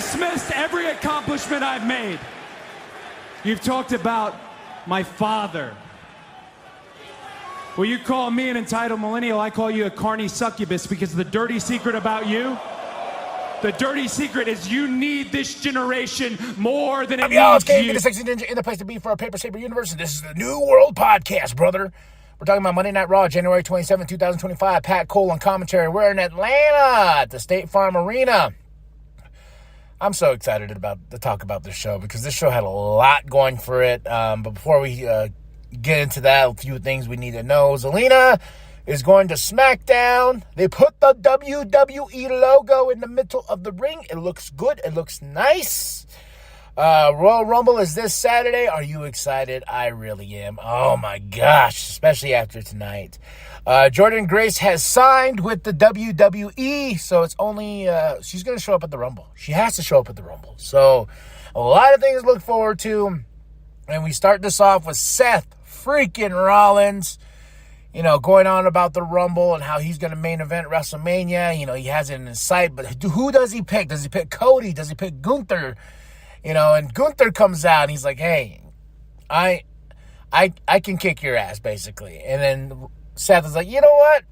dismissed every accomplishment I've made. You've talked about my father. Well, you call me an entitled millennial, I call you a carny succubus, because the dirty secret about you, the dirty secret is you need this generation more than it needs you. The sexy ninja in the place to be for our Paper Saber universe, and this is the New World Podcast, brother. We're talking about Monday Night Raw, January 27, 2025. Pat Cole on commentary. We're in Atlanta at the State Farm Arena. I'm so excited to talk about this show because this show had a lot going for it. But before we get into that, a few things we need to know. Zelina is going to SmackDown. They put the WWE logo in the middle of the ring. It looks good. It looks nice. Royal Rumble is this Saturday. Are you excited? I really am. Oh my gosh, especially after tonight. Jordynne Grace has signed with the WWE, so it's only she's going to show up at the Rumble. She has to show up at the Rumble. So a lot of things to look forward to. And we start this off with Seth freaking Rollins, going on about the Rumble and how he's going to main event WrestleMania. He has it in his sight, but who does he pick? Does he pick Cody? Does he pick Gunther? And Gunther comes out and he's like, hey, I can kick your ass, basically. And then Seth is like, you know what?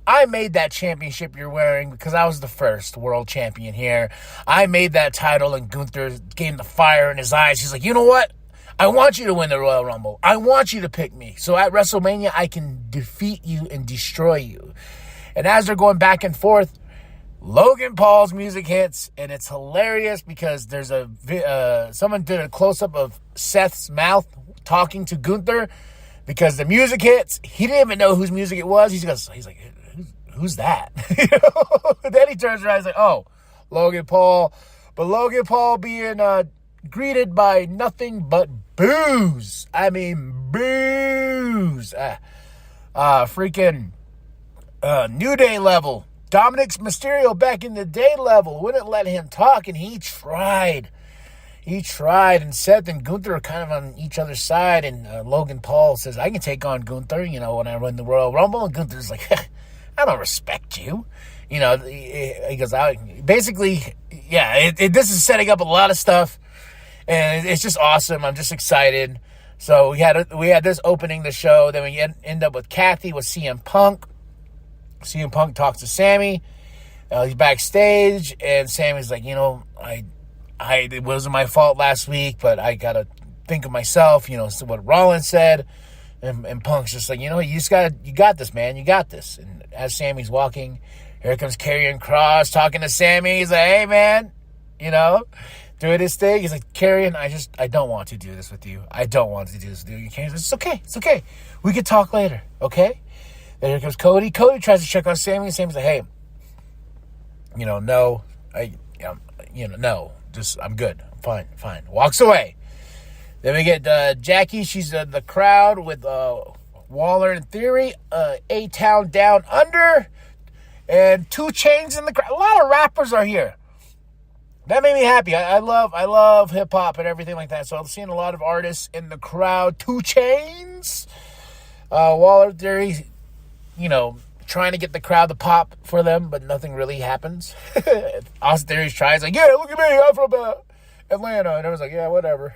I made that championship you're wearing because I was the first world champion here. I made that title, and Gunther gave him the fire in his eyes. He's like, you know what? I want you to win the Royal Rumble. I want you to pick me. So at WrestleMania, I can defeat you and destroy you. And as they're going back and forth, Logan Paul's music hits, and it's hilarious because there's someone did a close-up of Seth's mouth talking to Gunther because the music hits. He didn't even know whose music it was. He's like, who's that? Then he turns around and he's like, oh, Logan Paul. But Logan Paul being greeted by nothing but boos. I mean, boos. Freaking New Day level. Dominic Mysterio back in the day level wouldn't let him talk, and he tried. And Seth and Gunther are kind of on each other's side, and Logan Paul says, I can take on Gunther, when I run the Royal Rumble. And Gunther's like, I don't respect you. He goes, basically, yeah, this is setting up a lot of stuff, and it's just awesome. I'm just excited. So we had this opening the show, then we end up with Kathy with CM Punk. CM Punk talks to Sammy. He's backstage, and Sammy's like, it wasn't my fault last week, but I gotta think of myself. So what Rollins said, and Punk's just like, you got this, man, you got this. And as Sammy's walking, here comes Karrion Kross talking to Sammy. He's like, hey, man, doing his thing. He's like, Karrion, I don't want to do this with you. I don't want to do this with you. It's okay. It's okay. We can talk later. Okay. Then here comes Cody. Cody tries to check on Sammy, and Sammy's like, hey, no, no, just, I'm good. I'm fine. Walks away. Then we get Jackie. She's in the crowd with Waller and Theory, A-Town Down Under, and 2 Chainz in the crowd. A lot of rappers are here. That made me happy. I love hip-hop and everything like that, so I'm seeing a lot of artists in the crowd. 2 Chainz, Waller, Theory, trying to get the crowd to pop for them, but nothing really happens. Austin Theory tries, like, yeah, look at me, I'm from Atlanta. And I was like, yeah, whatever.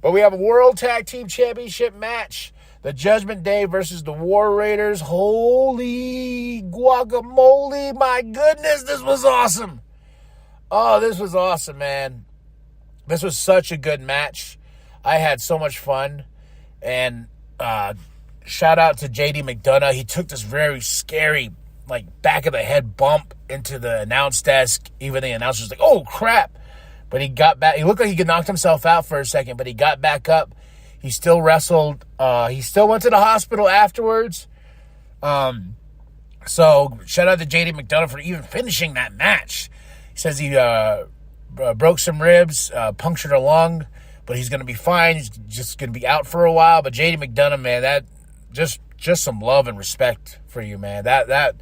But we have a World Tag Team Championship match. The Judgment Day versus the War Raiders. Holy guacamole, my goodness, this was awesome. Oh, this was awesome, man. This was such a good match. I had so much fun. And, shout out to JD McDonough. He took this very scary, back of the head bump into the announce desk. Even the announcer's like, oh, crap. But he got back. He looked like he could knock himself out for a second, but he got back up. He still wrestled. He still went to the hospital afterwards. So shout out to JD McDonough for even finishing that match. He says he broke some ribs, punctured a lung, but he's going to be fine. He's just going to be out for a while. But JD McDonough, man, that just some love and respect for you, man. That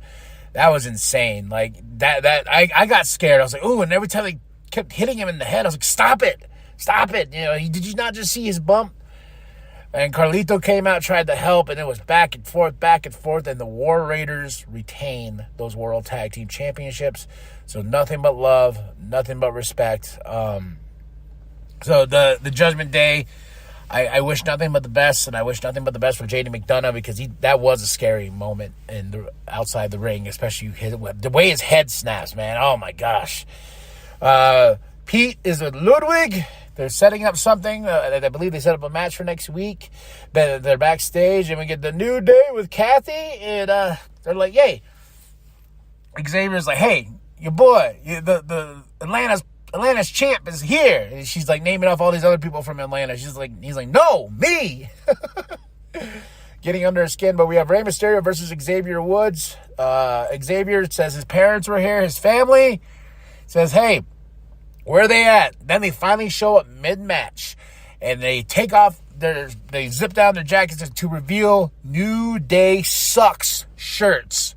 was insane. I got scared. I was like, ooh, and every time they kept hitting him in the head, I was like, stop it. Did you not just see his bump? And Carlito came out, tried to help, and it was back and forth, and the War Raiders retain those World Tag Team Championships. So nothing but love, nothing but respect. So the Judgment Day, I wish nothing but the best, and I wish nothing but the best for JD McDonough, because that was a scary moment outside the ring, especially the way his head snaps, man. Oh my gosh. Pete is with Ludwig. They're setting up something. I believe they set up a match for next week. They're backstage, and we get the New Day with Kathy, and they're like, "Yay!" Xavier's like, "Hey, your boy, the Atlanta's champ is here." And she's like naming off all these other people from Atlanta. He's like, "No, me." Getting under his skin, but we have Rey Mysterio versus Xavier Woods. Xavier says his parents were here, his family. Says, "Hey, where are they at?" Then they finally show up mid-match, and they take off they zip down their jackets to reveal New Day Sucks shirts,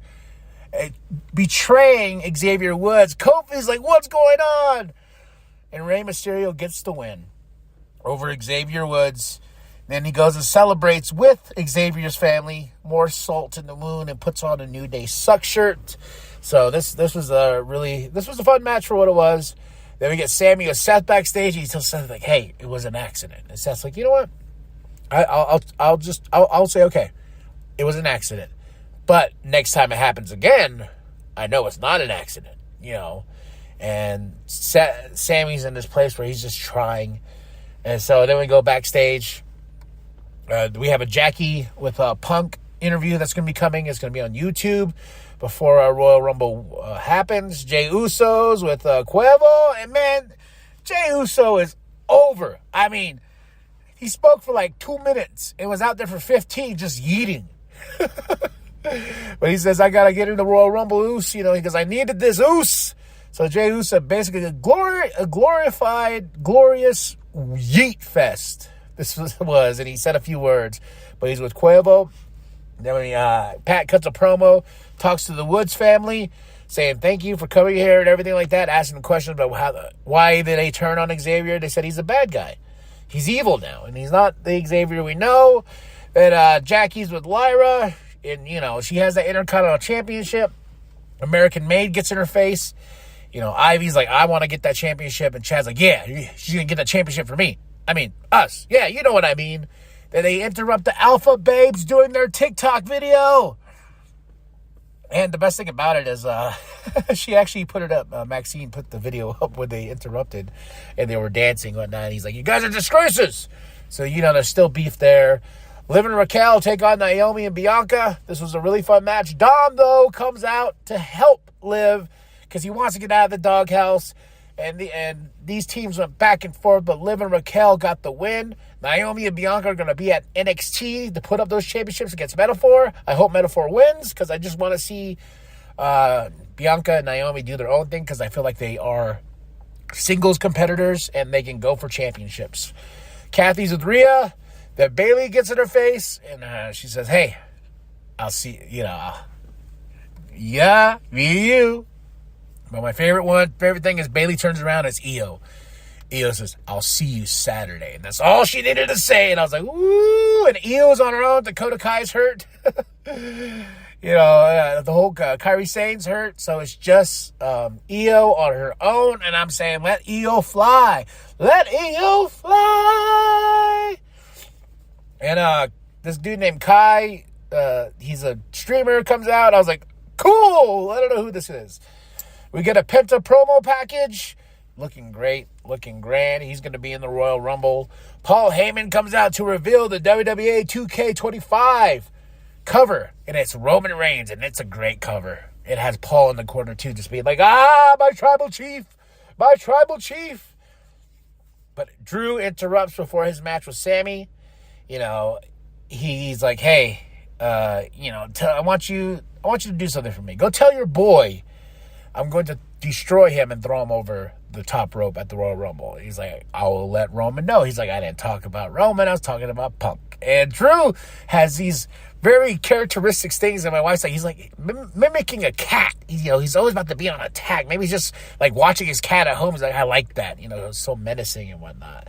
betraying Xavier Woods. Kofi's like, "What's going on?" And Rey Mysterio gets the win over Xavier Woods. Then he goes and celebrates with Xavier's family, more salt in the wound, and puts on a New Day Sucks shirt. So this was a fun match for what it was. Then we get Sammy with Seth backstage. He tells Seth, like, "Hey, it was an accident." And Seth's like, "You know what? I'll say, okay, it was an accident. But next time it happens again, I know it's not an accident, you know." And Sammy's in this place where he's just trying. And so then we go backstage. We have a Jackie with a Punk interview that's going to be coming. It's going to be on YouTube before our Royal Rumble happens. Jey Uso's with Cuervo. And, man, Jey Uso is over. I mean, he spoke for like 2 minutes. It was out there for 15 just yeeting. But he says, "I got to get in the Royal Rumble oos," you know, because I needed this oos. So Jey Uso basically a glorified, glorious yeet fest. This was, and he said a few words. But he's with Cuervo. Then when Pat cuts a promo, talks to the Woods family, saying thank you for coming here and everything like that, asking questions about why did they turn on Xavier. They said he's a bad guy. He's evil now, and he's not the Xavier we know. And Jackie's with Lyra, and, you know, she has that Intercontinental Championship. American Maid gets in her face. You know, Ivy's like, "I want to get that championship," and Chad's like, "Yeah, she's going to get that championship for me. I mean, us. Yeah, you know what I mean." Then they interrupt the Alpha Babes doing their TikTok video. And the best thing about it is she actually put it up. Maxine put the video up when they interrupted and they were dancing and whatnot. And he's like, "You guys are disgraces." So, you know, there's still beef there. Liv and Raquel take on Naomi and Bianca. This was a really fun match. Dom, though, comes out to help Liv because he wants to get out of the doghouse. And these teams went back and forth, but Liv and Raquel got the win. Naomi and Bianca are going to be at NXT to put up those championships against Metaphor. I hope Metaphor wins because I just want to see Bianca and Naomi do their own thing because I feel like they are singles competitors and they can go for championships. Kathy's with Rhea. Then Bayley gets in her face and she says, "Hey, I'll see, you know, yeah, me and you." But my favorite thing is Bayley turns around, it's Io. Io says, "I'll see you Saturday." And that's all she needed to say. And I was like, "Woo!" And Io's on her own. Dakota Kai's hurt. You know, the whole Kairi Sane's hurt. So it's just Io on her own. And I'm saying, let Io fly. Let Io fly. And this dude named Kai, he's a streamer, comes out. I was like, cool. I don't know who this is. We get a Penta promo package. Looking great. Looking grand. He's going to be in the Royal Rumble. Paul Heyman comes out to reveal the WWE 2K25 cover. And it's Roman Reigns. And it's a great cover. It has Paul in the corner, too. Just being like, my tribal chief. My tribal chief. But Drew interrupts before his match with Sammy. You know, he's like, "Hey, you know, I want you to do something for me. Go tell your boy I'm going to destroy him and throw him over the top rope at the Royal Rumble." He's like, "I will let Roman know." He's like, "I didn't talk about Roman. I was talking about Punk." And Drew has these very characteristic things. And my wife's like, he's like mimicking a cat. You know, he's always about to be on attack. Maybe he's just like watching his cat at home. He's like, "I like that." You know, it's so menacing and whatnot.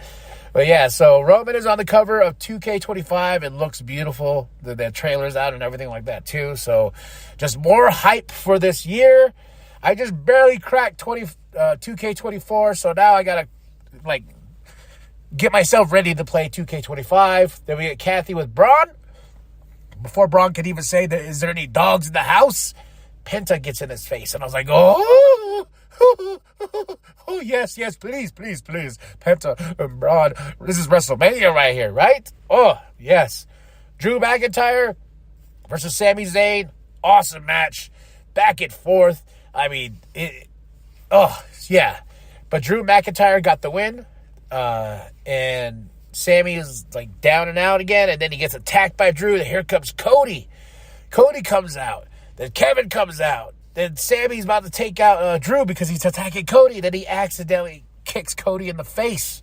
But yeah, so Roman is on the cover of 2K25. It looks beautiful. The trailer's out and everything like that too. So just more hype for this year. I just barely cracked 2K24, so now I gotta get myself ready to play 2K25. Then we get Kathy with Braun. Before Braun could even say, is there any dogs in the house? Penta gets in his face, and I was like, oh, oh yes, please. Penta and Braun. This is WrestleMania right here, right? Oh, yes. Drew McIntyre versus Sami Zayn. Awesome match. Back and forth. I mean, yeah. But Drew McIntyre got the win. And Sammy is like down and out again, and then he gets attacked by Drew. And here comes Cody. Cody comes out. Then Kevin comes out. Then Sammy's about to take out Drew because he's attacking Cody. Then he accidentally kicks Cody in the face.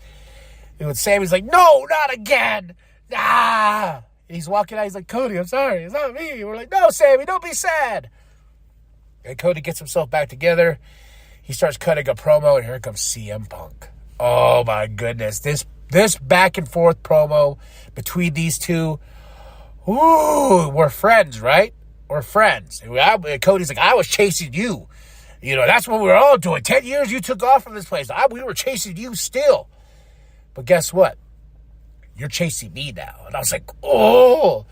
And Sammy's like, no, not again. And he's walking out. He's like, Cody, I'm sorry. It's not me. We're like, no, Sammy, don't be sad. And Cody gets himself back together. He starts cutting a promo, and here comes CM Punk. Oh, my goodness. This back and forth promo between these two. Ooh, we're friends, right? We're friends. Cody's like, I was chasing you. You know, that's what we were all doing. 10 years you took off from this place. We were chasing you still. But guess what? You're chasing me now. And I was like, oh.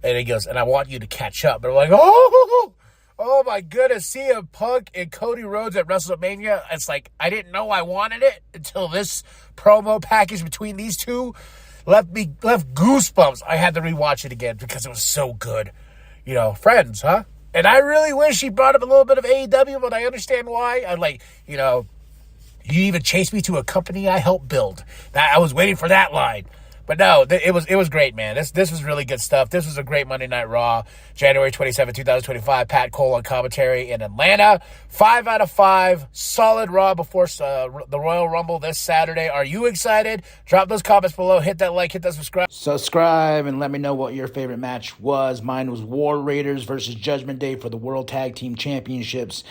And he goes, and I want you to catch up. And I'm like, oh my goodness. CM Punk and Cody Rhodes at WrestleMania. It's like, I didn't know I wanted it until this promo package between these two left goosebumps. I had to rewatch it again because it was so good. You know, friends, huh? And I really wish he brought up a little bit of AEW, but I understand why. I'm like, you know, you even chased me to a company I helped build. I was waiting for that line. But no, it was great, man. This was really good stuff. This was a great Monday Night Raw, January 27, 2025. Pat Cole on commentary in Atlanta. 5 out of 5. Solid Raw before the Royal Rumble this Saturday. Are you excited? Drop those comments below. Hit that like. Hit that subscribe. Subscribe and let me know what your favorite match was. Mine was War Raiders versus Judgment Day for the World Tag Team Championships.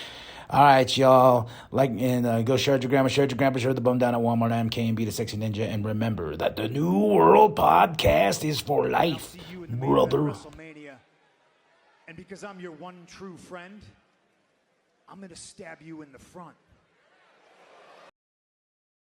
All right, y'all. Go share it with your grandma, share it with your grandpa, share the bum down at Walmart, MK, and be the sexy ninja. And remember that the New World Podcast is for life, brother. And because I'm your one true friend, I'm going to stab you in the front.